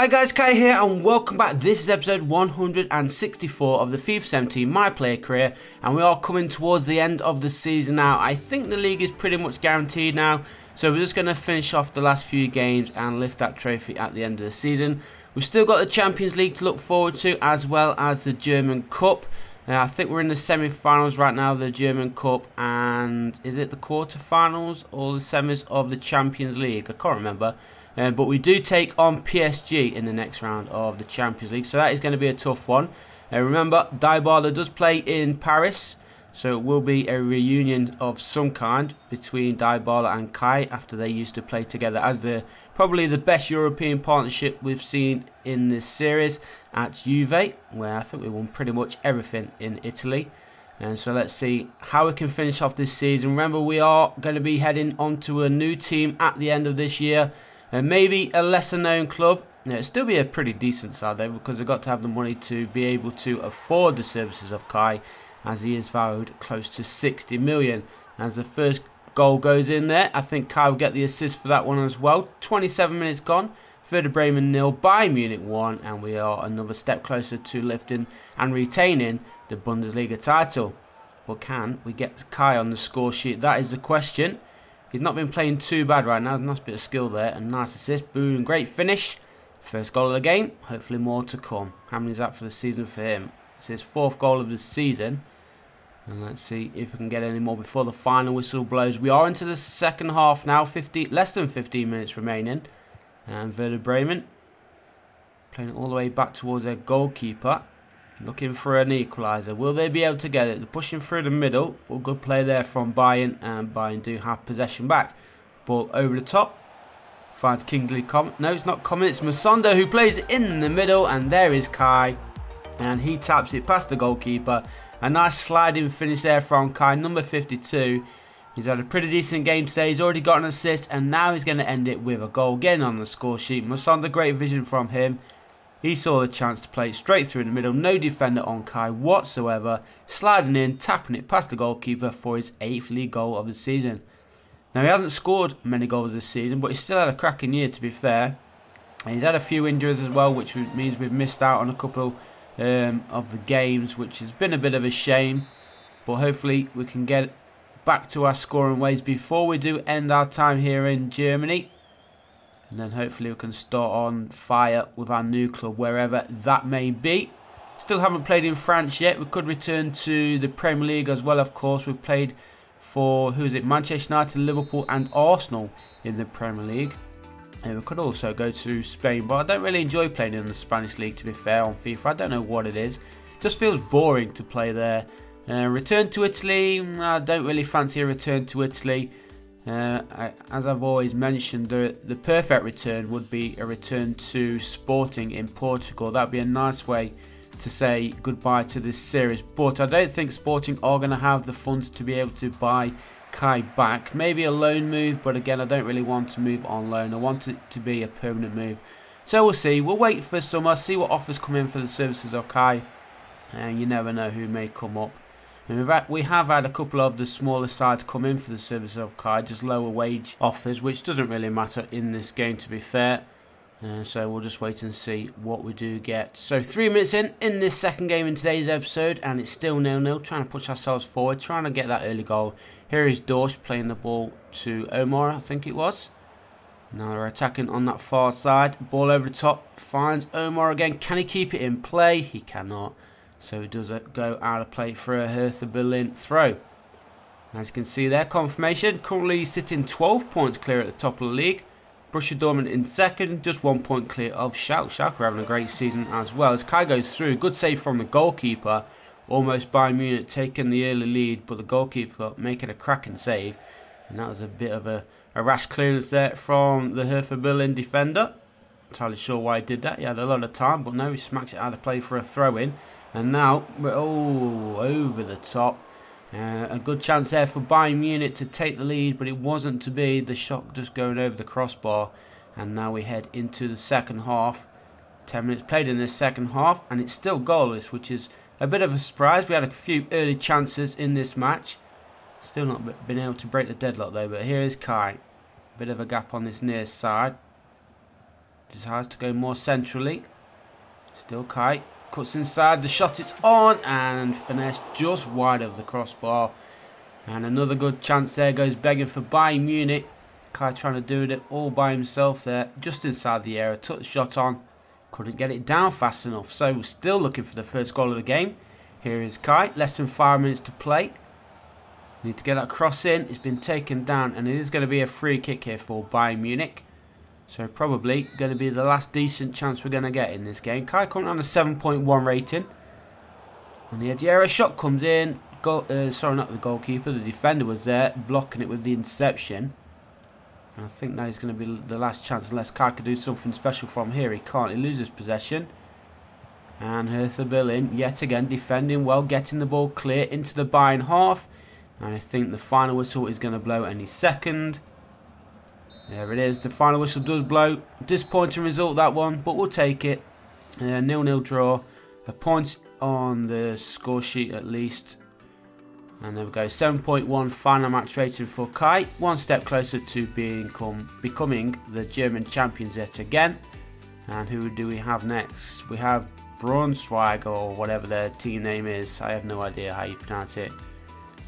Hi guys, Kai here and welcome back. This is episode 164 of the FIFA 17 My Player Career, and we are coming towards the end of the season now. I think the league is pretty much guaranteed now, so we're just going to finish off the last few games and lift that trophy at the end of the season. We've still got the Champions League to look forward to, as well as the German Cup. I think we're in the semi-finals right now, the German Cup, and is it the quarter-finals or the semis of the Champions League? I can't remember. But we do take on PSG in the next round of the Champions League, so that is going to be a tough one. Remember, Dybala does play in Paris, so it will be a reunion of some kind between Dybala and Kai after they used to play together as probably the best European partnership we've seen in this series at Juve, where I think we won pretty much everything in Italy. And so let's see how we can finish off this season. Remember, we are going to be heading onto a new team at the end of this year. And maybe a lesser known club. It'll still be a pretty decent side though, because they've got to have the money to be able to afford the services of Kai, as he is valued close to 60 million. As the first goal goes in there, I think Kai will get the assist for that one as well. 27 minutes gone. Werder Bremen 0, Bayern Munich 1, and we are another step closer to lifting and retaining the Bundesliga title. But can we get Kai on the score sheet? That is the question. He's not been playing too bad right now. Nice bit of skill there. And nice assist. Boom. Great finish. First goal of the game. Hopefully more to come. How many is that for the season for him? It's his 4th goal of the season. And let's see if we can get any more before the final whistle blows. We are into the second half now. Less than 15 minutes remaining. And Werder Bremen playing it all the way back towards their goalkeeper. Looking for an equaliser. Will they be able to get it? They're pushing through the middle. But good play there from Bayern. And Bayern do have possession back. Ball over the top. Finds Kingsley Coman. No, it's not Coman. It's Musonda who plays it in the middle. And there is Kai. And he taps it past the goalkeeper. A nice sliding finish there from Kai. Number 52. He's had a pretty decent game today. He's already got an assist. And now he's going to end it with a goal. Getting on the score sheet. Musonda, great vision from him. He saw the chance to play it straight through in the middle. No defender on Kai whatsoever. Sliding in, tapping it past the goalkeeper for his 8th league goal of the season. Now, he hasn't scored many goals this season, but he's still had a cracking year, to be fair. And he's had a few injuries as well, which means we've missed out on a couple of the games, which has been a bit of a shame. But hopefully we can get back to our scoring ways before we do end our time here in Germany. And then hopefully we can start on fire with our new club, wherever that may be. Still haven't played in France yet. We could return to the Premier League as well, of course. We've played for, who is it, Manchester United, Liverpool and Arsenal in the Premier League. And we could also go to Spain, but I don't really enjoy playing in the Spanish League, to be fair, on FIFA. I don't know what it is. It just feels boring to play there. Return to Italy, I don't really fancy a return to Italy. As I've always mentioned, the perfect return would be a return to Sporting in Portugal. That would be a nice way to say goodbye to this series. But I don't think Sporting are going to have the funds to be able to buy Kai back. Maybe a loan move, but again, I don't really want to move on loan. I want it to be a permanent move. So we'll see. We'll wait for summer, see what offers come in for the services of Kai. And you never know who may come up. And we have had a couple of the smaller sides come in for the service of Kai, just lower wage offers, which doesn't really matter in this game, to be fair. So we'll just wait and see what we do get. So 3 minutes in this second game in today's episode, and it's still 0-0, trying to push ourselves forward, trying to get that early goal. Here is Dorsch playing the ball to Omar, I think it was. Now they're attacking on that far side. Ball over the top, finds Omar again. Can he keep it in play? He cannot. So it does go out of play for a Hertha Berlin throw. As you can see there, confirmation. Currently sitting 12 points clear at the top of the league. Borussia Dortmund in second, just 1 point clear of Schalke. Schalke are having a great season as well. As Kai goes through, good save from the goalkeeper. Almost Bayern Munich taking the early lead, but the goalkeeper making a cracking save. And that was a bit of a rash clearance there from the Hertha Berlin defender. Not entirely sure why he did that. He had a lot of time, but no, he smacks it out of play for a throw-in. And now we're over the top. A good chance there for Bayern Munich to take the lead, but it wasn't to be. The shot just going over the crossbar. And now we head into the second half. 10 minutes played in this second half, and it's still goalless, which is a bit of a surprise. We had a few early chances in this match. Still not been able to break the deadlock though, but here is Kai. Bit of a gap on this near side. decides to go more centrally. Still Kai. Cuts inside. The shot is on. And finesse just wide of the crossbar. And another good chance there. Goes begging for Bayern Munich. Kai trying to do it all by himself there. Just inside the area. Took the shot on. Couldn't get it down fast enough. So we're still looking for the first goal of the game. Here is Kai. Less than 5 minutes to play. Need to get that cross in. It's been taken down. And it is going to be a free kick here for Bayern Munich. So probably going to be the last decent chance we're going to get in this game. Kai coming on a 7.1 rating. On the edge area, shot comes in. Sorry, not the goalkeeper. The defender was there, blocking it with the interception. And I think that is going to be the last chance unless Kai could do something special from here. He can't. He loses possession. And Hertha Berlin, yet again, defending well, getting the ball clear into the Bayern half. And I think the final whistle is going to blow any second. There it is. The final whistle does blow. Disappointing result, that one, but we'll take it. 0-0 draw. A point on the score sheet at least. And there we go. 7.1 final match rating for Kai. One step closer to becoming the German champions yet again. And who do we have next? We have Braunschweig, or whatever their team name is. I have no idea how you pronounce it.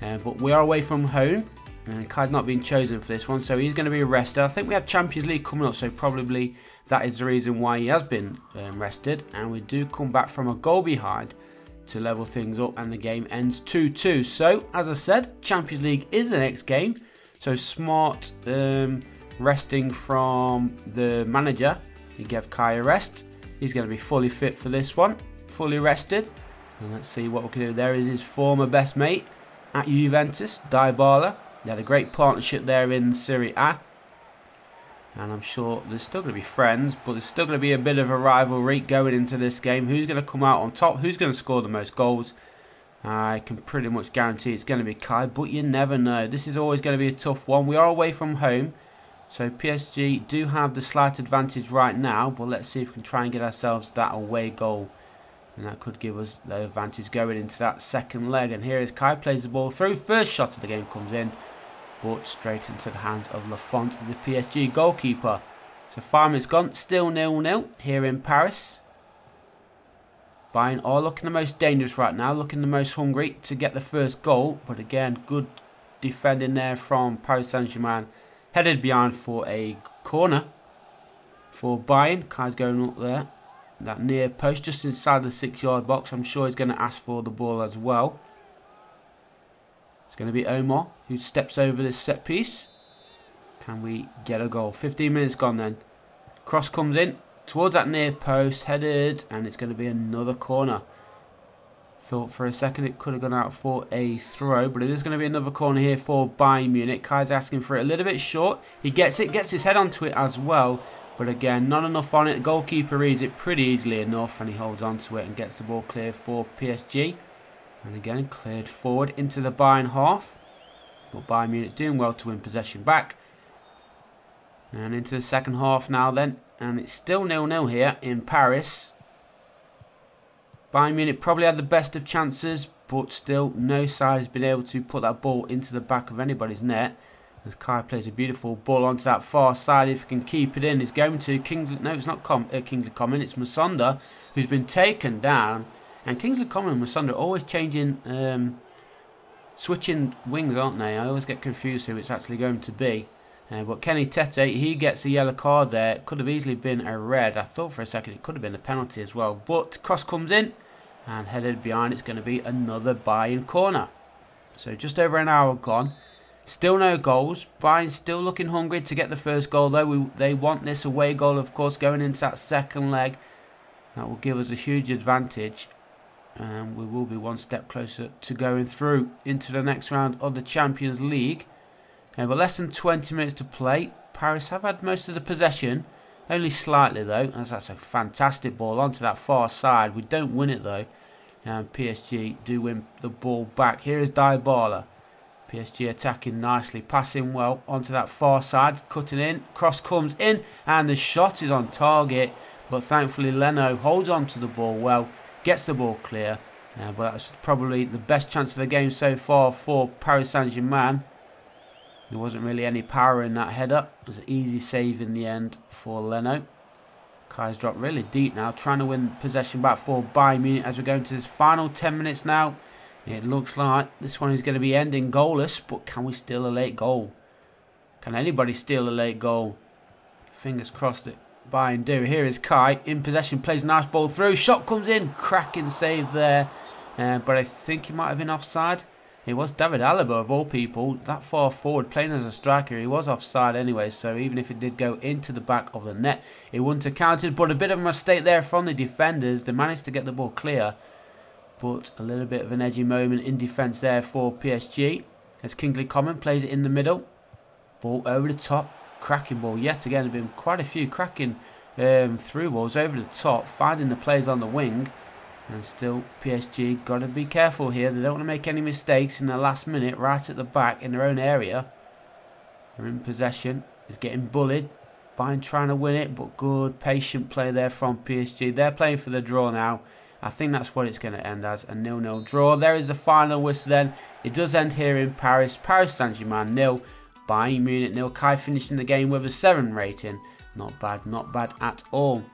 But we are away from home. And Kai's not been chosen for this one, so he's going to be rested. I think we have Champions League coming up, so probably that is the reason why he has been rested. And we do come back from a goal behind to level things up, and the game ends 2-2. So, as I said, Champions League is the next game. So, smart resting from the manager. He gave Kai a rest. He's going to be fully fit for this one, fully rested. And let's see what we can do. There is his former best mate at Juventus, Dybala. They had a great partnership there in Serie A. And I'm sure there's still going to be friends, but there's still going to be a bit of a rivalry going into this game. Who's going to come out on top? Who's going to score the most goals? I can pretty much guarantee it's going to be Kai, but you never know. This is always going to be a tough one. We are away from home, so PSG do have the slight advantage right now, but let's see if we can try and get ourselves that away goal. And that could give us the advantage going into that second leg. And here is Kai, plays the ball through. First shot of the game comes in, but straight into the hands of Lafont, the PSG goalkeeper. So 5 minutes gone, still 0-0 here in Paris. Bayern are looking the most dangerous right now, looking the most hungry to get the first goal. But again, good defending there from Paris Saint-Germain. Headed behind for a corner for Bayern. Kai's going up there. That near post, just inside the 6-yard box. I'm sure he's going to ask for the ball as well. It's going to be Omar who steps over this set piece. Can we get a goal? 15 minutes gone then. Cross comes in towards that near post, headed, and it's going to be another corner. Thought for a second it could have gone out for a throw, but it is going to be another corner here for Bayern Munich. Kai's asking for it a little bit short. He gets it, gets his head onto it as well. But again, not enough on it. The goalkeeper reads it pretty easily enough, and he holds on to it and gets the ball clear for PSG. And again, cleared forward into the Bayern half. But Bayern Munich doing well to win possession back. And into the second half now then. And it's still 0-0 here in Paris. Bayern Munich probably had the best of chances, but still no side has been able to put that ball into the back of anybody's net. As Kai plays a beautiful ball onto that far side. If he can keep it in, he's going to Kingsley. No, it's not Kingsley Coman. It's Musonda, who's been taken down. And Kingsley Coman and Musonda are always changing, switching wings, aren't they? I always get confused who it's actually going to be. But Kenny Tete, he gets a yellow card there. It could have easily been a red. I thought for a second it could have been a penalty as well. But cross comes in, and headed behind. It's going to be another Bayern corner. So just over an hour gone. Still no goals. Bayern still looking hungry to get the first goal though. They want this away goal, of course, going into that second leg. That will give us a huge advantage. And we will be one step closer to going through into the next round of the Champions League. But less than 20 minutes to play. Paris have had most of the possession. Only slightly though, as that's a fantastic ball onto that far side. We don't win it though. And PSG do win the ball back. Here is Dybala. PSG attacking nicely, passing well onto that far side, cutting in, cross comes in, and the shot is on target, but thankfully Leno holds on to the ball well, gets the ball clear, but that's probably the best chance of the game so far for Paris Saint-Germain. There wasn't really any power in that header. It was an easy save in the end for Leno. Kai's dropped really deep now, trying to win possession back for Bayern Munich as we go into this final 10 minutes now. It looks like this one is going to be ending goalless, but can we steal a late goal? Can anybody steal a late goal? Fingers crossed that Bayern do. Here is Kai in possession, plays a nice ball through, shot comes in, cracking save there, but I think he might have been offside. It was David Alaba of all people, that far forward, playing as a striker. He was offside anyway, so even if it did go into the back of the net, it wouldn't have counted. But a bit of a mistake there from the defenders. They managed to get the ball clear, but a little bit of an edgy moment in defence there for PSG. As Kingsley Coman plays it in the middle. Ball over the top, cracking ball yet again. There have been quite a few cracking through balls over the top, finding the players on the wing. And still, PSG got to be careful here. They don't want to make any mistakes in the last minute, right at the back in their own area. They're in possession. Is getting bullied. Bayern trying to win it, but good, patient play there from PSG. They're playing for the draw now. I think that's what it's going to end as, a 0-0 draw. There is the final whistle then. It does end here in Paris. Paris Saint-Germain 0, Bayern Munich 0. Kai finishing the game with a 7 rating. Not bad at all.